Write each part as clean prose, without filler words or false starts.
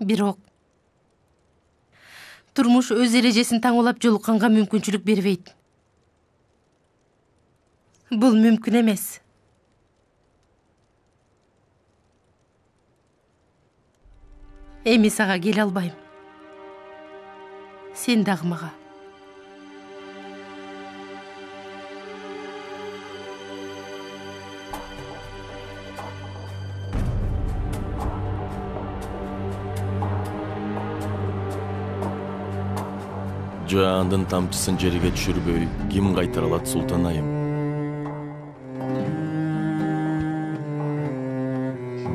Бирок турмуш өз эрежесин таңуулап жолукканга мүмкүнчүлүк бербейт. Бул мүмкүн эмес. Эми сага келе албайм. Сен дагы мага. Жаандын тамчысын жерге түшүрбөй ким кайтара алат, Султан айым?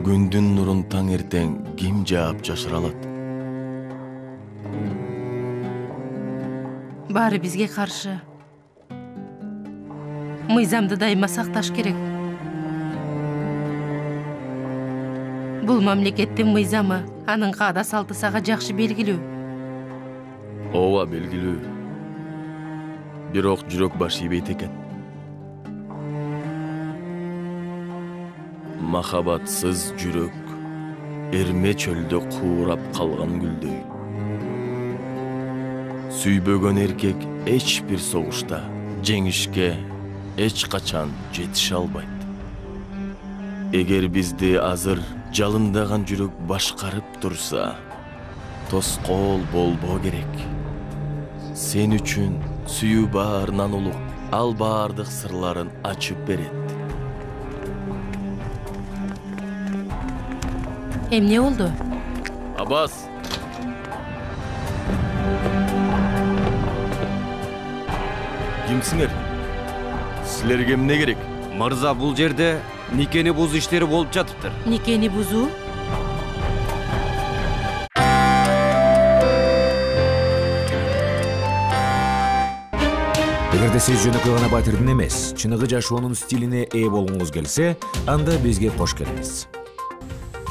Күндүн нурун таң эртең ким жаап жашыра алат? Баары бизге каршы. Мыйзамды дайыма сакташ керек. Бул мамлекеттин мыйзамы, анын каада салты сага жакшы белгилүү. Ооба, белгилүү. Бирок жүрөк баш ийбейт экен. Махабатсыз жүрөк эрме чөлдө куурап калган гүлдөй. Сүйбөгөн эркек эч бир согушта жеңишке эч качан жетише албайт. Эгер бизди азыр жалындаган жүрөк башкарып турса, тоскоол болбоо керек. Сен үчүн сүйүү баарынан улук, ал баардык сырларын ачып берет. Эмне болду? Аббас! Кимсиңер? Силерге эмне керек? Мырза, бул жерде никени бузуу иштери болуп жатыптыр. Никени бузуу? Эгерде сиз жөнөкөй гана батирдин эмес, чыныгы жашоонун стилине ээ болгуңуз келсе, анда бизге кош келиңиз.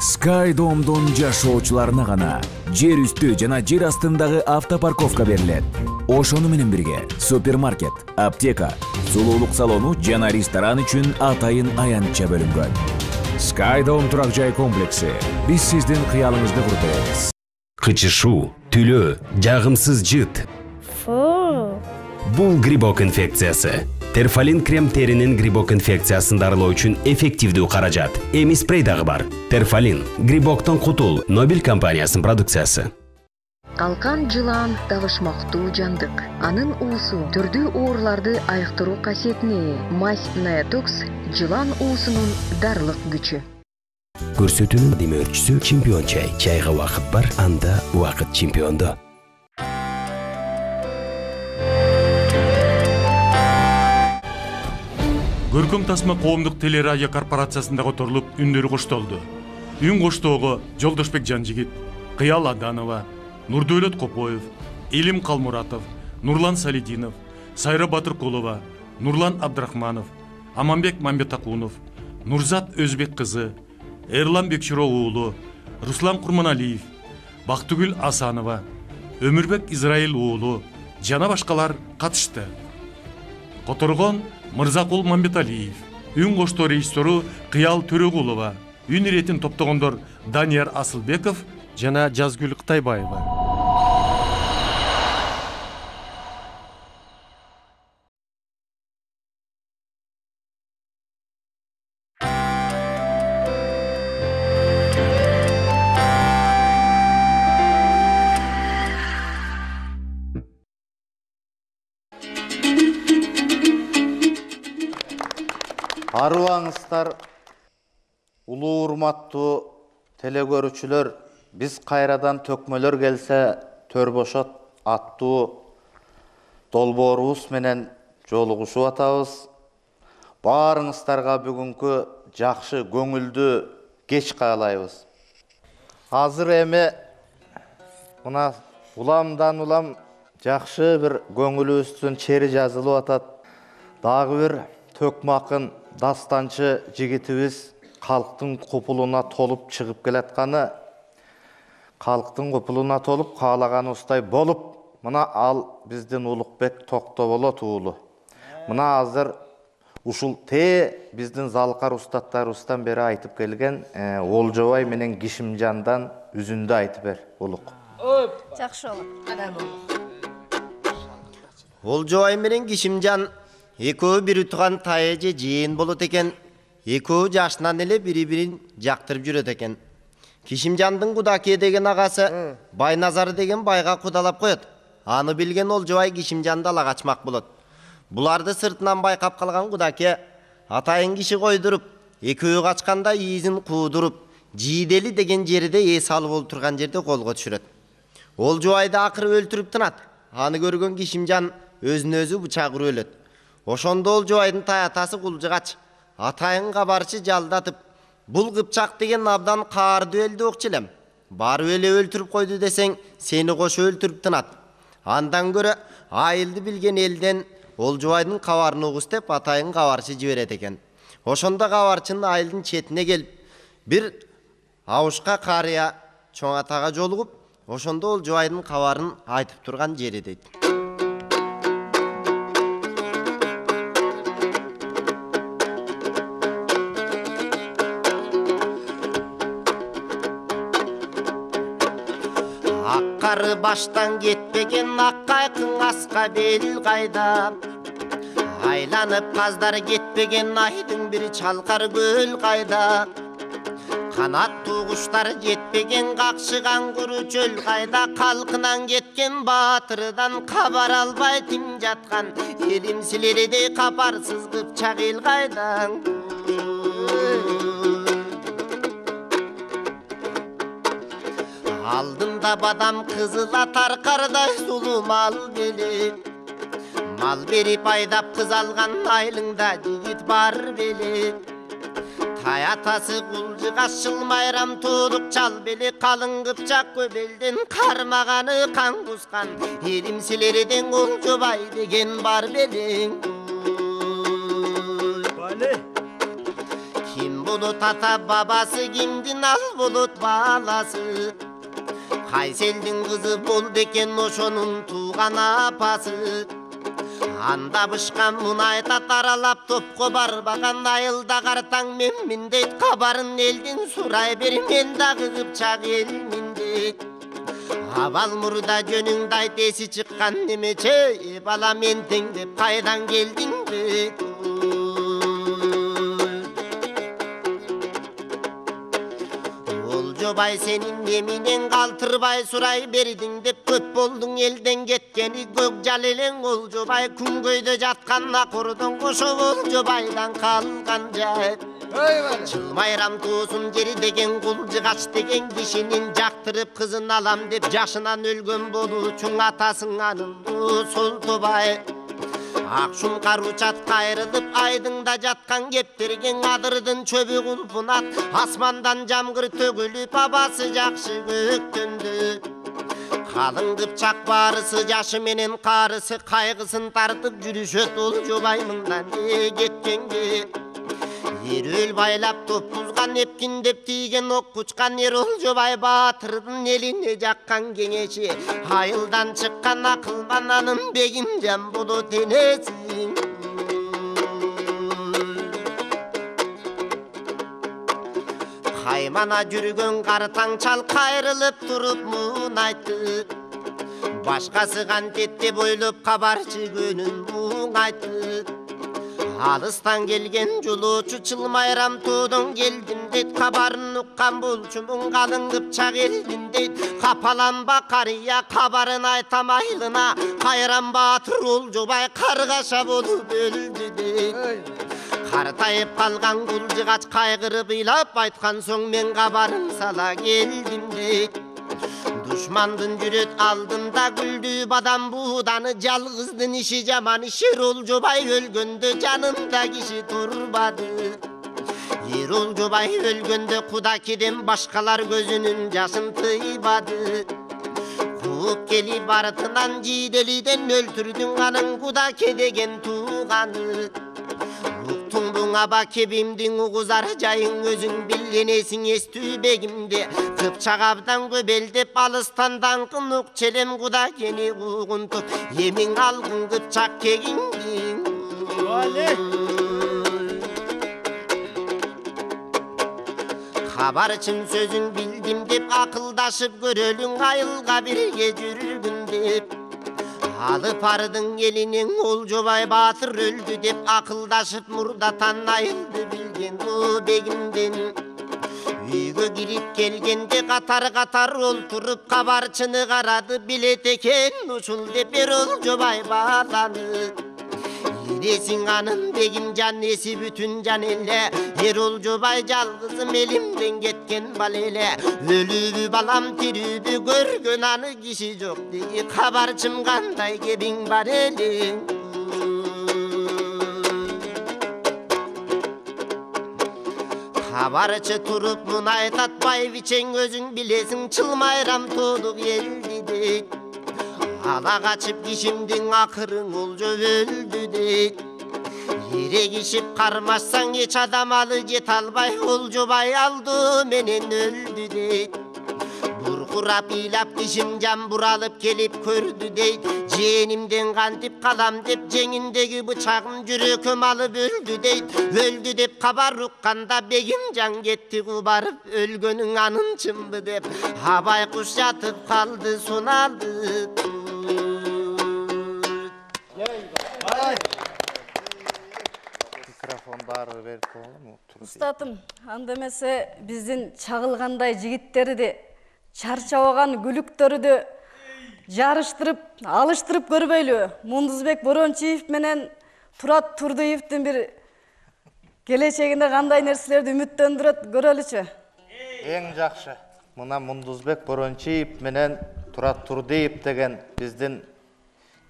Skydome жашоочуларына гана жер үстү жана жер астындагы автопарковка берилет. Ошону менен бирге супермаркет, аптека, сулуулук салону жана ресторан үчүн атайын аянтча бөлүнгөн. Skydome турак жай комплекси биз сиздин кыялыңызды куртабыз. Кычышуу, түлөө, жагымсыз жыт. Бул грибок инфекциясы. Терфалин крем теринин грибок инфекциясын дарылоо үчүн эффективдүү каражат. Эми спрей дагы бар. Терфалин, грибоктон кутул, Нобель компаниясынын продукциясы. Калкан жылан табышмактуу жандык. Анын уусу түрдүү ооруларды айыктыруу касиетине ээ. Мазь Neotox жылан уусунун дарылык күчү. Көрсөтүүнүн демөөрчүсү чемпион чай. Чайга убакыт бар, анда убакыт чемпиондо. Көркөм тасма коомдук телерадио корпорациясында которулуп үндөрү коштолду. Үн коштоого Жолдошбек Жанжигит, Кыял Аданова, Нурдөөлөт Копоев, Илим Калмуратов, Нурлан Салидинов, Сайра Батыркулова, Нурлан Абдрахманов, Аманбек Мамбетакунов, Нурзат Өзбек кызы, Эрлан Бекширо уулу, Руслан Курманалиев, Бактыгүл Асанова, Өмүрбек Израил уулу жана башкалар катышты. Которгон Мырзакул Мамбеталиев, үн коштоо режиссеру Кыял Төрөгулова, үн иретин топтогондор Данияр Асылбеков жана Жазгүл Кытайбаева. Арыбаңыздар, улуу урматтуу телекөрүүчүлөр, биз кайрадан төкмөлөр келсе төрбошот аттуу долбоорубуз менен жолугушуп атабыз. Баарыңыздарга бүгүнкү жакшы көңүлдүү кеч каалайбыз. Азыр эми мына уламдан улам жакшы бир көңүлүбүздүн чери жазылып атат. Дагы бир төкмакын дастанчы жигитибиз калктын купулуна толуп чыгып келатканы, калктын купулуна толуп каалаганыбыздай болуп, мына ал биздин Улукбек Токтоболот уулу. Мына азыр Ушул биздин залкар устаттарыбыздан бери айтып келген Олжобай менен Кишимжандан үзүндү айтып бер, улук. Жакшы болот. Адам болот. Олжобай менен Кишимжан экөө бири туган тайы же жыйын болот экен. Экөө жашынан эле бири-бирин жактырып жүрөт экен. Кишимжандын Кудаке деген агасы Байназар деген байга кудалап коет. Аны билген Олжобай Кишимжанды ала качмак болот. Буларды сыртынан байкап калган Кудаке атайын киши койдуруп, экөө качканда ийизин куудуруп, Жийдели деген жерде эс алып олтурган жерде колго түшүрөт. Олжобайды акыры өлтүрүп тынат. Аны көргөн Кишимжан өзүнө өзү бычак уруп өлөт. Ошондо Олжобайдын таятасы Кулжыгач атайын кабарчы жалдатып, бул Кыпчак деген абдан каарды элди окчу элем. Барып эле өлтүрүп койду десең, сени кошо өлтүрүп тынат. Андан көрө айылды билген элден Олжобайдын кабарын угус деп атайын кабарчы жиберет экен. Ошондо кабарчынын айылдын четине келип, бир абушка карыя чоң атага жолугуп, ошондо Олжобайдын кабарын айтып турган жери дейт. Аккары баштан кетпеген аккайкың аска бел кайда. Айланып каздар кетпеген айдың бир чалкар көл кайда. Канаттуу куштар жетпеген какшыган куру чөл кайда. Калкынан кеткен баатырдан кабар албай тим жаткан. Элим силердей капарсыз Кыпчак эл кайда. Алдымда бадам кызыл атар кардай сулуу мал беле. Мал берип айдап кыз алган айылыңда жигит бар беле. Таятасы Кулжыгач Жылмайрам туудук чал беле. Калың Кыпчак көп элден кармаганы кан кускан. Элим силерден Олжобай деген бар белең. Ким болот ата бабасы, кимдин ал болот баласы. Кайселдин кызы болду экен ошонун тууган апасы. Анда бышкан мунайта таралап топко барбаган айылда картаң менмин дейт. Кабарын элдин сурай бер, мен дагы Кыпчак элмин дейт. Абал мурда жөнүңдү айт, эси чыккан немече, бала мен тең деп кайдан келдиң дейт. Олжобай сенин эминен калтырбай сурай бердиң деп көп болдуң элден кеткени көк жал элең. Олжобай күнгөйдө жаткан акордон кошо Олжобайдан калган жай. Жылмайрам туусун жери деген Кулжыгач деген кишинин жактырып кызын алам деп жашынан өлгөн болуучуң атасың анын Солтобай. Акшум каручат кайрылып айдыңда жаткан кептерген адырдын чөбү кулпунат. Асмандан жамгыр төгүлүп абасы жакшы көктөндү. Калың Кыпчак барысы жашы менен карысы кайгысын тартып жүрүшөт Олжобай мындан кеткенге. Эрөл байлап топузган эпкиндеп тийген ок кучкан ер Олжобай баатырдын элине жаккан кеңеши. Айылдан чыккан акылман анын Бегимжан болот энеси. Каймана жүргөн картаң чал кайрылып туруп мун айтты. Башкасы кантетте бойлоп кабарчы көнүн муң айтты. Алыстан келген жолоочу Жылмайрам тоодон келдим дейт. Кабарын уккан болчумун калың Кыпчак элдин дейт. Капаланба карыя кабарын айтам айылына. Кайран баатыр Олжобай каргаша болуп өлдү дейт. Картайып калган Кулжыгач кайгырып ыйлап айткан соң мен кабарын сала келдим дейт. Душмандын жүрөт алдында гүлдүү бадам бууданы. Жалгыздын иши жаман ишер Олжобай өлгөндө жанында киши турбады. Ер Олжобай өлгөндө Кудакеден башкалар көзүнүн жашын тыйбады. Кууп келип артынан Жийделиден өлтүрдүң анын Кудаке деген тууганы. Уктуңдуң аба кебимдиң угузар жайың өзүң билгенесиң эстүү бегимде. Кыпчак абдан көбелдеп алыстан даңкын укчелем Кудакени куугунтуп. Эмиң алгын Кыпчак кегиңдиң. Kabarçın sözün bildim dep akıldaşıp görölün ayılga birge жүрgün dep. Alıp ardın elinin Olcobay Batır öldü dep akıldaşıp murdatan ayıldı bilgen o begimden. Үйгө кирип келгенде катар олтуруп кабарчыны карады билет экен ушул деп бер Олжобай баланы. Энесиң анын Бегимжан эси бүтүн жан эле Ер Олжобай жалгызым элимден кеткен бала эле. Өлүбү балам тирүүбү көргөн аны киши жок деги кабарчым кандай кебиң бар элең. Kabarçı turup mun aytat Байбичең өзүң билесиң чылмайрам толук элди дейт. Ала качып кишимдин акырың Олжо өлдү дейт. Ерегишип кармашсаң эч адам алы жете албай Олжобай алды менен өлдү дейт. Буркурап ыйлап Кишимжан буралып келип көрдү дейт. Жээнимден кантип калам деп жеңиндеги бычагын жүрөкөм алып өлдү дейт. Өлдү деп кабар укканда Бегимжан кетти кубарып өлгөнүң анын чынбы деп. Абай куш жатып калды суналып. Микрофондары берип коелу. Устатым, анда эмесе биздин чагылгандай жигиттерди чарчабаган күлүктөрдү жарыштырып, алыштырып көрбөйлү. Мундузбек Борончиев менен Турат Турдуевдин бир келечегинде кандай нерселерди үмүттөндүрөт көрөлүчү. Эң жакшы. Мына Мундузбек Борончиев менен Турат Турдуев деген биздин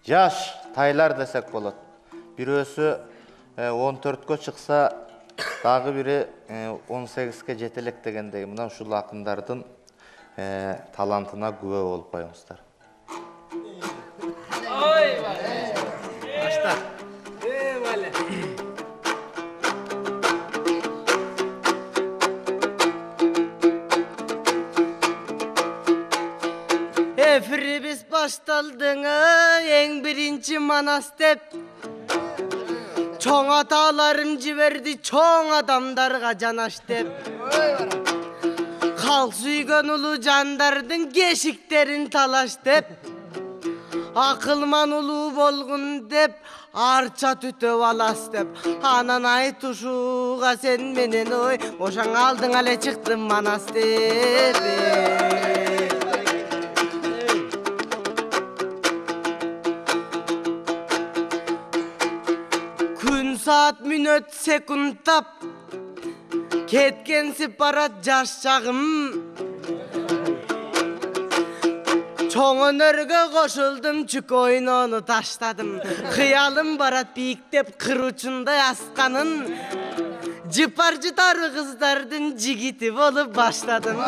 жаш тайлар десек болот. Бирөөсү 14-кө чыкса, дагы бири 18-ке жетелек дегендей. Мына ушул акындардын талантына күбө болуп коюңуздар. Башта. Эфирибиз башталдыңы эң биринчи манас деп. Чоң аталарым жиберди чоң адамдарга жанаш деп. Халк сүйгөн улуу жандардын кешиктерин талаш деп. Акылман улуу болгун деп, арча түтөп алас деп. Анан айт ушуга сен менен ой, ошаң алдың эле чыктым манас деп. Күн саат мүнөт секундтап кеткенсип барат жаш чагым. Чоң өнөргө кошулдум, чүк ойнону таштадым. Кыялым барат бийиктеп кыр учундай асканын. Жыпар жытары кыздардын жигити болуп баштадым.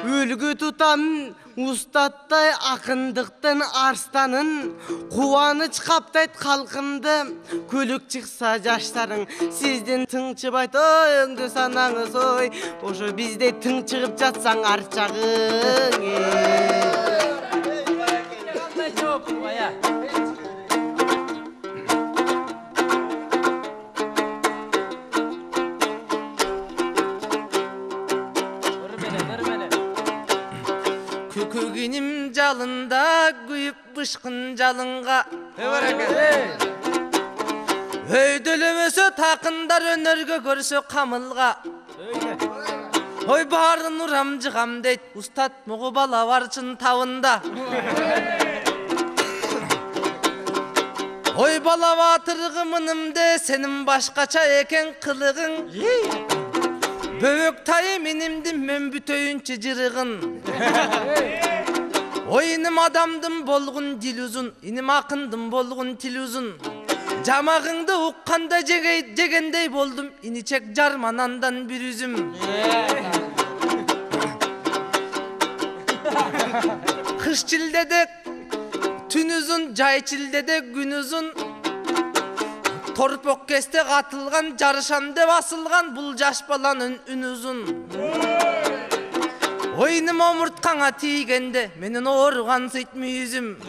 Үлгү тутам устаттай акындыктын арстанын. Кубаныч каптайт калкымды, күлүк чыкса жаштарың. Сиздин тыңчыбайт оюңду санаңыз ой, ошо биздей тың чыгып жатсаң арчагың. Көкөгенім жалында күйіп бышқын жалынға. Өйдөлөмөсө тақындар өнөргө көрсө камылға. Ой барын урам жыгам дейт, устат мугу бала барчын табында. Ой бала батыргы мынымде, сенин башкача экен кылыгың. Бөбөк тайы менимдин мен бүтөйүнчү жырыгын. Ой иним адамдын болгун дил узун, иним акындын болгун тил узун. Жамагыңды укканда жегендей болдум, иничек жарманандан бир үзүм. Кыш чилдеде түн узун, жай чилдеде күн узун. Торпок кесте катылган, жарышам деп асылган бул жаш баланын үн узун. Ойнум омурткаңа тийгенде менин ооруган сыйт мүйүзүм.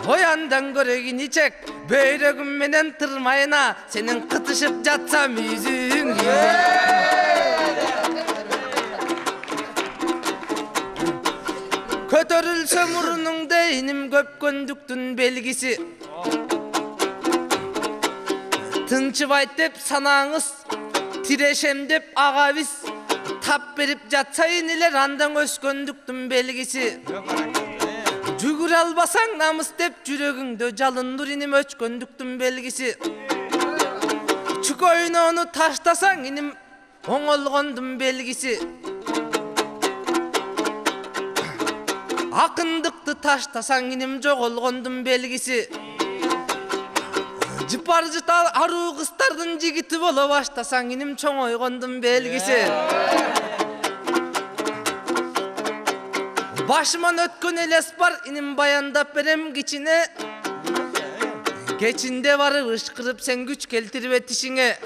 Oyandan görегin içek böyrөгüm menen tırmayına senin kıtışıp jatsam yüzüң Kötörülse murunungda inim köpkөндүктүн belgisi Tınçıbayt dep sanağınız tireşem dep ağabiz tap berip jatsayın iler andan öskөндүктүn belgisi Жүгүр албасаң намыс деп жүрөгүңдө жалынdur иним өчкөндүктүн белгиси Чүк ойноону таштасаң иним оңолгондун белгиси Акындыкты таштасаң иним жоголгондун белгиси Жыпар жытал аруу кыздардын жигити боло баштасаң иним чоңойгондун белгиси Başıman ötkön eles var inim bayandap berem geçine Geçinde varıp ışkırıp sen güç keltirip etişine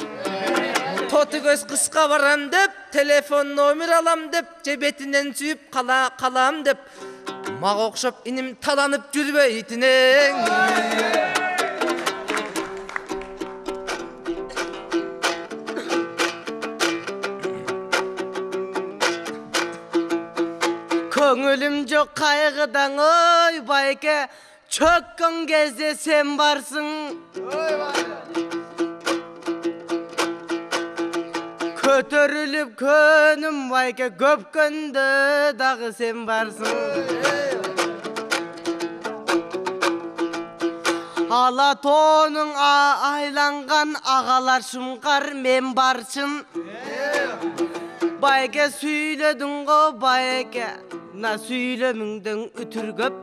Totu göz kıska varan dep telefon nomer alam dep cebetinden suyup kalam dep Mağa okşop inim talanıp jürbeйтинең Köngülüm çok kaygıdan oy bayke çökkün gezde sen varsın Kötörülüp könüm bayke köpkündü dağı sen varsın Alatonun aylangan ağalar şumkar men barçın Bayke süyledin go bayke Na süylemünden ütürgöp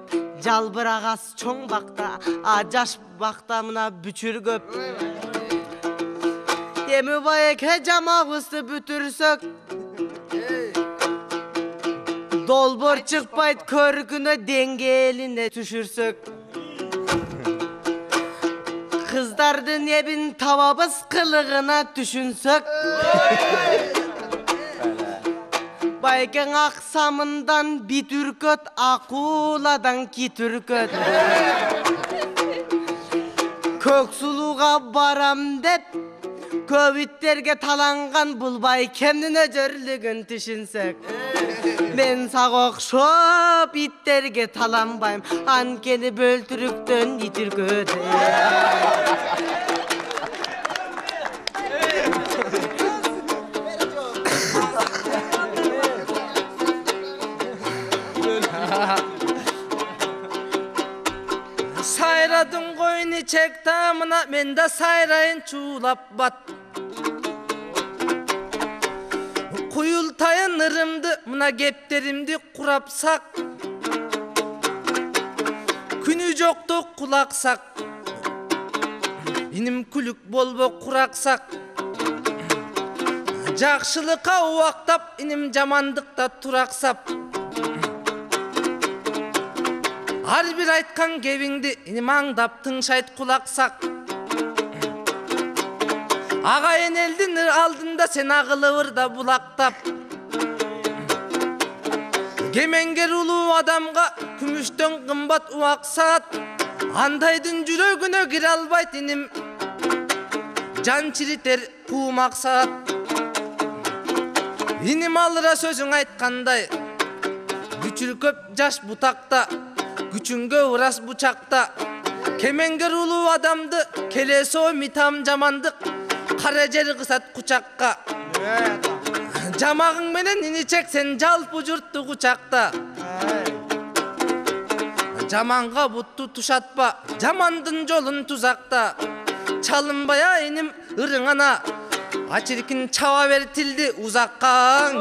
Jalbırağas çoң bakta Ajaş bakta mına bütürgöp Emi bayke jamağızdı bütürsök Dolbor çıkpayt körgüne dengeline düşürsök Kızdardın ebin tavabız kılığına düşünsök Bayken aksamından bir türköt, akuladan ki türköt Köksuluğa baram dep, kövitlerge talangan bulbay kendin öjörlügün düşünsek Men sağa okşop itlerge talanbayım, ankeni böltürükten yitirköt Sayradın koyunu çek tamına men de sayrayın çuğlap bat Kuyultayın ırımdı mına gepterimdi kurapsak Günü joktu kulaksak İnim külük bolbo kuraksak Jakşılıka uvaktap inim jamandıkta turaksap Har bir aytkan kebingdi inim аңдап тыңшайт кулаксак Агайын элдин алдында сен агылыбырда булактап Кемеңгер улуу адамга күмүштөн кымбат убак саат Андайдын жүрөгүнө кире албайт иним Жан чиритер куумак саат Иним алыра сөзүң айткандай Күчүркөп жаш бутакта Güçüngö uras buçakta Kemenger ulu adamdı Keleso mitam jamandık Karajer kısat kuçakka Jamağın menen iniçek sen jalpı jurttu kuçakta Jamanga buttu tuşatpa Jamandın jolun tuzakta Çalınbaya inim ırıngana Açirkin çava vertildi uzakka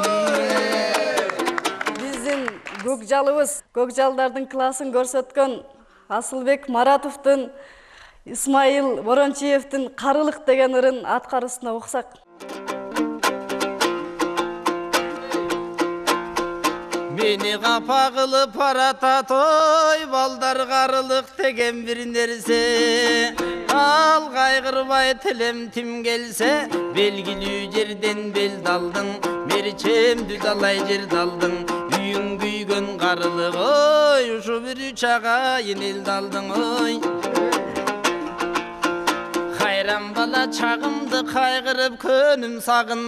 Көкжалдардын классын көрсөткөн Асылбек Маратовдун, Исмаил Борончиевдин Карылык деген ырын аткарысына уксак. Meni kapa kılıp arata balдар karılık деген bir nerse Al kaygırbay tilem tim gelse Belgili yerden bel daldın Merçem düdalay jer daldın күйің күйген қарылық ой ушу бір үч агайын элди алдың ой кайран бала чагымды кайгырып көнүм сагын